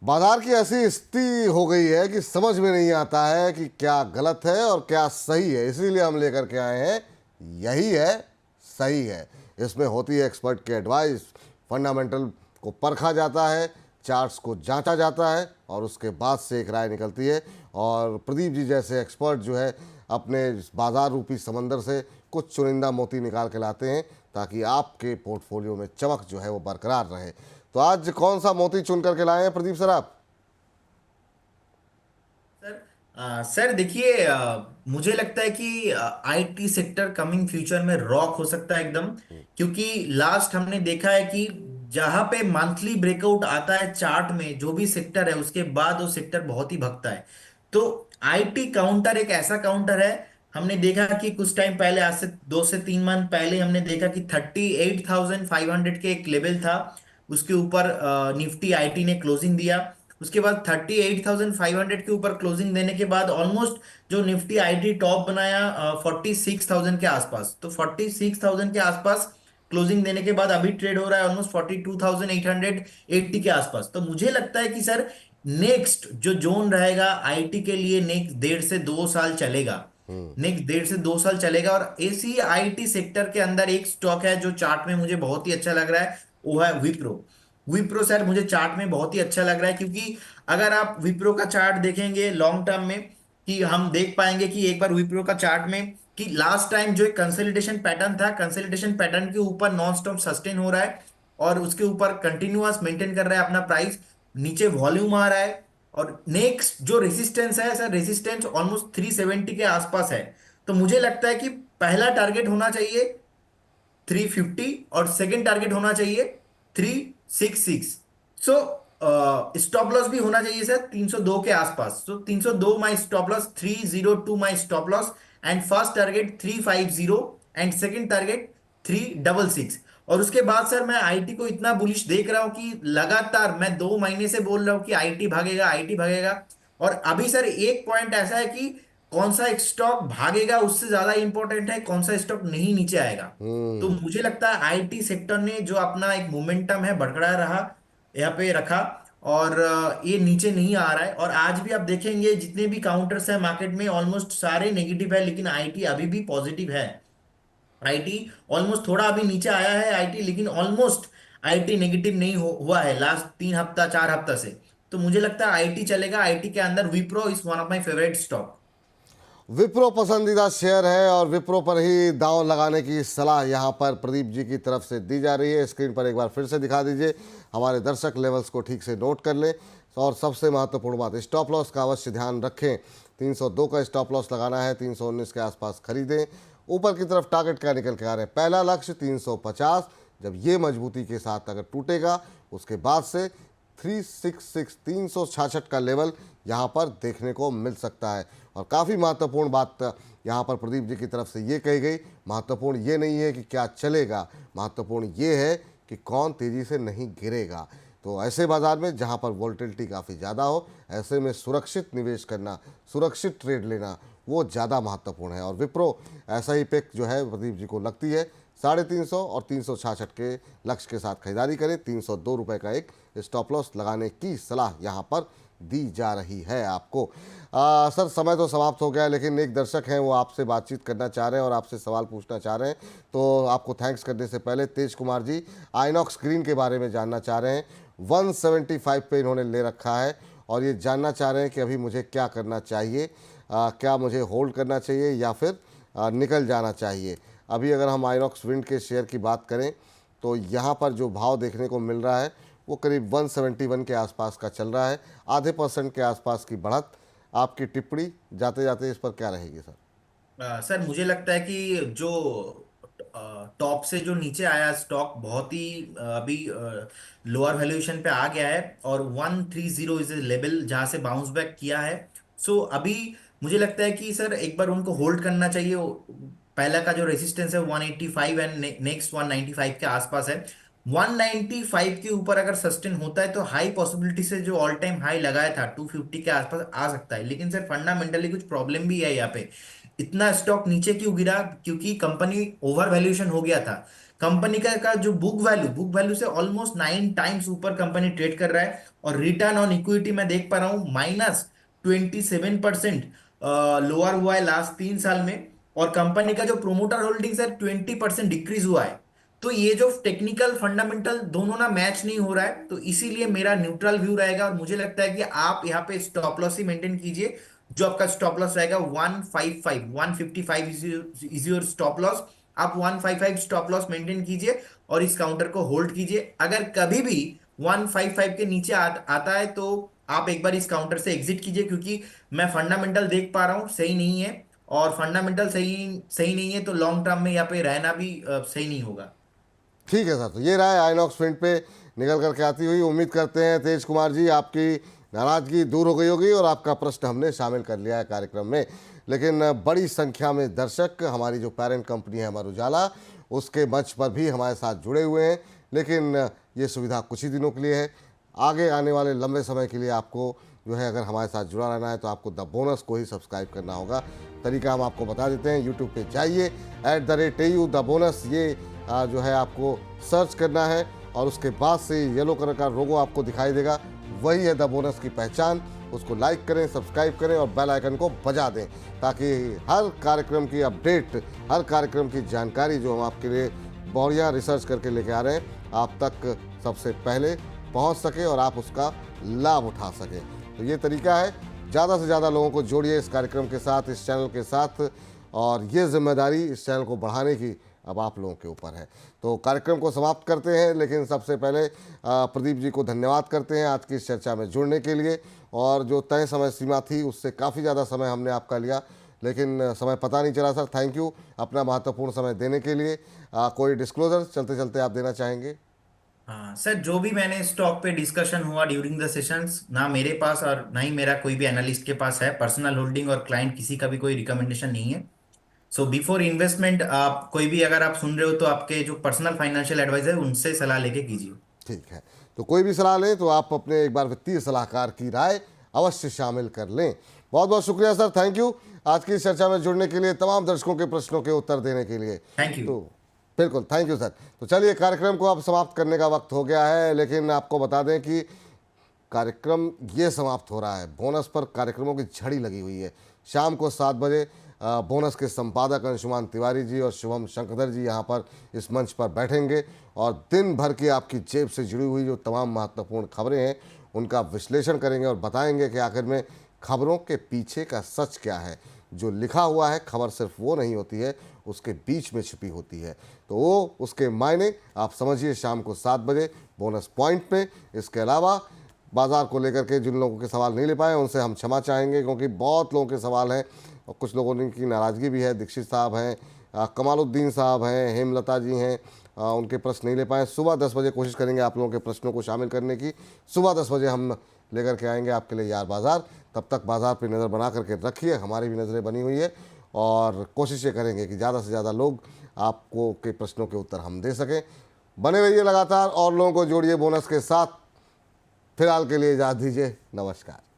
बाजार की ऐसी स्थिति हो गई है कि समझ में नहीं आता है कि क्या गलत है और क्या सही है। इसीलिए हम लेकर के आए हैं, यही है सही है। इसमें होती है एक्सपर्ट की एडवाइस, फंडामेंटल को परखा जाता है, चार्ट्स को जांचा जाता है और उसके बाद से एक राय निकलती है। और प्रदीप जी जैसे एक्सपर्ट जो है अपने इस बाजार रूपी समंदर से कुछ चुनिंदा मोती निकाल के लाते हैं ताकि आपके पोर्टफोलियो में चमक जो है वो बरकरार रहे। तो आज कौन सा मोती चुन करके लाए हैं प्रदीप सर आप? सर सर देखिए, मुझे लगता है कि आईटी सेक्टर कमिंग फ्यूचर में रॉक हो सकता है एकदम। क्योंकि लास्ट हमने देखा है कि जहां पे मंथली ब्रेकआउट आता है चार्ट में जो भी सेक्टर है, उसके बाद वो सेक्टर बहुत ही भगता है। तो आईटी काउंटर एक ऐसा काउंटर है। हमने देखा कि कुछ टाइम पहले, आज से 2 से 3 मंथ पहले, हमने देखा कि 38,500 के एक लेवल था। उसके ऊपर निफ्टी आईटी ने क्लोजिंग दिया। उसके बाद 38,500 के ऊपर क्लोजिंग देने के बाद ऑलमोस्ट जो निफ्टी आईटी टॉप बनाया 46,000 के आसपास। तो 46,000 के आसपास क्लोजिंग देने के बाद अभी ट्रेड हो रहा है ऑलमोस्ट 42,880 के आसपास। तो मुझे लगता है कि सर, नेक्स्ट जो जोन रहेगा आईटी के लिए, नेक्स्ट 1.5 से 2 साल चलेगा। नेक्स्ट 1.5 से 2 साल चलेगा। और एसी आईटी सेक्टर के अंदर एक स्टॉक है जो चार्ट में मुझे बहुत ही अच्छा लग रहा है, वो है विप्रो। विप्रो सर मुझे चार्ट में बहुत ही अच्छा लग रहा है, क्योंकि अगर आप विप्रो का चार्ट देखेंगे लॉन्ग टर्म में, कि हम देख पाएंगे कि एक बार विप्रो का चार्ट में, कि लास्ट टाइम जो एक कंसोलिडेशन पैटर्न था, कंसोलिडेशन पैटर्न के ऊपर नॉन स्टॉप सस्टेन हो रहा है और उसके ऊपर कंटिन्यूअस मेंटेन कर रहा है अपना प्राइस। नीचे वॉल्यूम आ रहा है। और नेक्स्ट जो रेसिस्टेंस है सर, रेसिस्टेंस ऑलमोस्ट 370 के आसपास है। तो मुझे लगता है कि पहला टारगेट होना चाहिए 350 और सेकंड टारगेट होना चाहिए 366। सो स्टॉप लॉस भी होना चाहिए सर 302 के आसपास। सो 302 माई stop loss, 302 my stop loss. And first target 350 and second target 366। और उसके बाद सर मैं आईटी को इतना बुलिश देख रहा हूं कि लगातार मैं 2 महीने से बोल रहा हूं कि आईटी भागेगा, आईटी भागेगा। और अभी सर एक पॉइंट ऐसा है कि कौन सा एक स्टॉक भागेगा उससे ज्यादा इंपॉर्टेंट है कौन सा स्टॉक नहीं नीचे आएगा। तो मुझे लगता है आईटी सेक्टर ने जो अपना एक मोमेंटम है बरकरार रहा, यहाँ पे रखा। और ये नीचे नहीं आ रहा है। और आज भी आप देखेंगे जितने भी काउंटर्स है मार्केट में ऑलमोस्ट सारे नेगेटिव है, लेकिन आईटी अभी भी पॉजिटिव है। आईटी ऑलमोस्ट थोड़ा अभी नीचे आया है आईटी, लेकिन ऑलमोस्ट आईटी नेगेटिव नहीं हुआ है लास्ट 3 हफ्ता 4 हफ्ता से। तो मुझे लगता है आईटी चलेगा। आईटी के अंदर Wipro is one of my favourite stock. Wipro पसंदीदा शेयर है और विप्रो पर ही दांव लगाने की सलाह यहाँ पर प्रदीप जी की तरफ से दी जा रही है। स्क्रीन पर एक बार फिर से दिखा दीजिए, हमारे दर्शक लेवल्स को ठीक से नोट कर लें। और सबसे महत्वपूर्ण बात, स्टॉप लॉस का अवश्य ध्यान रखें। 302 का स्टॉप लॉस लगाना है, 319 के आसपास खरीदें। ऊपर की तरफ टारगेट क्या निकल के आ रहे हैं? पहला लक्ष्य 350, जब ये मजबूती के साथ अगर टूटेगा उसके बाद से 366, 366 का लेवल यहाँ पर देखने को मिल सकता है। और काफ़ी महत्वपूर्ण बात यहाँ पर प्रदीप जी की तरफ से ये कही गई, महत्वपूर्ण ये नहीं है कि क्या चलेगा, महत्वपूर्ण ये है कि कौन तेज़ी से नहीं गिरेगा। तो ऐसे बाज़ार में जहाँ पर वोल्टिलिटी काफ़ी ज़्यादा हो, ऐसे में सुरक्षित निवेश करना, सुरक्षित ट्रेड लेना वो ज़्यादा महत्वपूर्ण है। और विप्रो ऐसा ही पिक जो है प्रदीप जी को लगती है। 350 और 366 के लक्ष्य के साथ खरीदारी करें। 302 रुपये का एक स्टॉप लॉस लगाने की सलाह यहाँ पर दी जा रही है आपको। सर समय तो समाप्त हो गया है, लेकिन एक दर्शक हैं वो आपसे बातचीत करना चाह रहे हैं और आपसे सवाल पूछना चाह रहे हैं। तो आपको थैंक्स करने से पहले तेज कुमार जी आइनॉक्स ग्रीन के बारे में जानना चाह रहे हैं। 175 पे इन्होंने ले रखा है और ये जानना चाह रहे हैं कि अभी मुझे क्या करना चाहिए। क्या मुझे होल्ड करना चाहिए या फिर निकल जाना चाहिए? अभी अगर हम आइनॉक्स विंड के शेयर की बात करें तो यहाँ पर जो भाव देखने को मिल रहा है वो करीब 171 के आसपास का चल रहा है, आधे % के आसपास की बढ़त। आपकी टिप्पणी जाते जाते इस पर क्या रहेगी सर? सर मुझे लगता है कि जो टॉप से जो नीचे आया स्टॉक बहुत ही अभी लोअर वैल्यूएशन पे आ गया है। और 130 इज लेवल जहां से बाउंस बैक किया है। सो अभी मुझे लगता है कि सर एक बार उनको होल्ड करना चाहिए। पहला का जो रेसिस्टेंस है 185 एंड नेक्स्ट 195 के आसपास है। 195 के ऊपर अगर सस्टेन होता है तो हाई पॉसिबिलिटी से जो ऑल टाइम हाई लगाया था 250 के आसपास आ सकता है। लेकिन सर फंडामेंटली कुछ प्रॉब्लम भी है यहाँ पे। इतना स्टॉक नीचे क्यों गिरा? क्योंकि कंपनी ओवर वैल्यूएशन हो गया था। कंपनी का जो बुक वैल्यू से ऑलमोस्ट 9 टाइम्स ऊपर कंपनी ट्रेड कर रहा है, और रिटर्न ऑन इक्विटी मैं देख पा रहा हूं -27% लोअर हुआ है लास्ट 3 साल में। और कंपनी का जो प्रोमोटर होल्डिंग्स है 20% डिक्रीज हुआ है। तो ये जो टेक्निकल फंडामेंटल दोनों ना मैच नहीं हो रहा है, तो इसीलिए मेरा न्यूट्रल व्यू रहेगा, और मुझे लगता है कि आप यहाँ पे स्टॉप लॉस ही मेंटेन कीजिए। जो आपका स्टॉप लॉस रहेगा 155 इज योर स्टॉप लॉस। आप 155 स्टॉप लॉस मेंटेन कीजिए और इस काउंटर को होल्ड कीजिए। अगर कभी भी 155 के नीचे आता है तो आप एक बार इस काउंटर से एग्जिट कीजिए, क्योंकि मैं फंडामेंटल देख पा रहा हूं सही नहीं है। और फंडामेंटल सही सही नहीं है तो लॉन्ग टर्म में यहाँ पे रहना भी सही नहीं होगा। ठीक है सर, तो ये रहा है आइनॉक्स प्रिंट पे निकल करके आती हुई। उम्मीद करते हैं तेज कुमार जी आपकी नाराजगी दूर हो गई होगी और आपका प्रश्न हमने शामिल कर लिया है कार्यक्रम में। लेकिन बड़ी संख्या में दर्शक हमारी जो पेरेंट कंपनी है अमर उजाला, उसके मंच पर भी हमारे साथ जुड़े हुए हैं। लेकिन ये सुविधा कुछ ही दिनों के लिए है। आगे आने वाले लंबे समय के लिए आपको जो है अगर हमारे साथ जुड़ा रहना है तो आपको द बोनस को ही सब्सक्राइब करना होगा। तरीका हम आपको बता देते हैं, यूट्यूब पे जाइए @AU द बोनस, ये जो है आपको सर्च करना है और उसके बाद से येलो कलर का लोगो आपको दिखाई देगा, वही है द बोनस की पहचान। उसको लाइक करें, सब्सक्राइब करें और बेल आइकन को बजा दें, ताकि हर कार्यक्रम की अपडेट, हर कार्यक्रम की जानकारी जो हम आपके लिए बढ़िया रिसर्च करके लेके आ रहे हैं, आप तक सबसे पहले पहुंच सके और आप उसका लाभ उठा सकें। तो ये तरीका है, ज़्यादा से ज़्यादा लोगों को जोड़िए इस कार्यक्रम के साथ, इस चैनल के साथ, और ये जिम्मेदारी इस चैनल को बढ़ाने की अब आप लोगों के ऊपर है। तो कार्यक्रम को समाप्त करते हैं, लेकिन सबसे पहले प्रदीप जी को धन्यवाद करते हैं आज की इस चर्चा में जुड़ने के लिए। और जो तय समय सीमा थी उससे काफ़ी ज़्यादा समय हमने आपका लिया, लेकिन समय पता नहीं चला सर। थैंक यू अपना महत्वपूर्ण समय देने के लिए। कोई डिस्क्लोजर चलते चलते आप देना चाहेंगे? हाँ सर, जो भी मैंने स्टॉक पे डिस्कशन हुआ ड्यूरिंग द सेशंस, ना मेरे पास और ना ही मेरा कोई भी एनालिस्ट के पास है पर्सनल होल्डिंग, और क्लाइंट किसी का भी कोई रिकमेंडेशन नहीं है। सो बिफोर इन्वेस्टमेंट आप कोई भी अगर आप सुन रहे हो तो आपके जो पर्सनल फाइनेंशियल एडवाइजर है उनसे सलाह लेके कीजिए। ठीक है, तो कोई भी सलाह लें तो आप अपने एक बार वित्तीय सलाहकार की राय अवश्य शामिल कर लें। बहुत बहुत शुक्रिया सर, थैंक यू आज की इस चर्चा में जुड़ने के लिए, तमाम दर्शकों के प्रश्नों के उत्तर देने के लिए। Thank you. तो बिल्कुल थैंक यू सर। तो चलिए, कार्यक्रम को अब समाप्त करने का वक्त हो गया है, लेकिन आपको बता दें कि कार्यक्रम ये समाप्त हो रहा है। बोनस पर कार्यक्रमों की झड़ी लगी हुई है। शाम को 7 बजे बोनस के संपादक अंशुमान तिवारी जी और शुभम शंकरधर जी यहाँ पर इस मंच पर बैठेंगे और दिन भर की आपकी जेब से जुड़ी हुई जो तमाम महत्वपूर्ण खबरें हैं उनका विश्लेषण करेंगे और बताएंगे कि आखिर में खबरों के पीछे का सच क्या है। जो लिखा हुआ है, खबर सिर्फ वो नहीं होती है, उसके बीच में छिपी होती है। तो वो उसके मायने आप समझिए शाम को 7 बजे बोनस पॉइंट पे। इसके अलावा बाज़ार को लेकर के जिन लोगों के सवाल नहीं ले पाए उनसे हम क्षमा चाहेंगे, क्योंकि बहुत लोगों के सवाल हैं और कुछ लोगों ने की नाराज़गी भी है। दीक्षित साहब हैं, कमालुद्दीन साहब हैं, हेमलता जी हैं, उनके प्रश्न नहीं ले पाए। सुबह 10 बजे कोशिश करेंगे आप लोगों के प्रश्नों को शामिल करने की। सुबह 10 बजे हम लेकर के आएंगे आपके लिए यार बाज़ार। तब तक बाज़ार पर नज़र बना करके रखिए, हमारी भी नज़रें बनी हुई है और कोशिश ये करेंगे कि ज़्यादा से ज़्यादा लोग आपको के प्रश्नों के उत्तर हम दे सकें। बने रहिए लगातार और लोगों को जोड़िए बोनस के साथ। फिलहाल के लिए इजाज़त दीजिए, नमस्कार।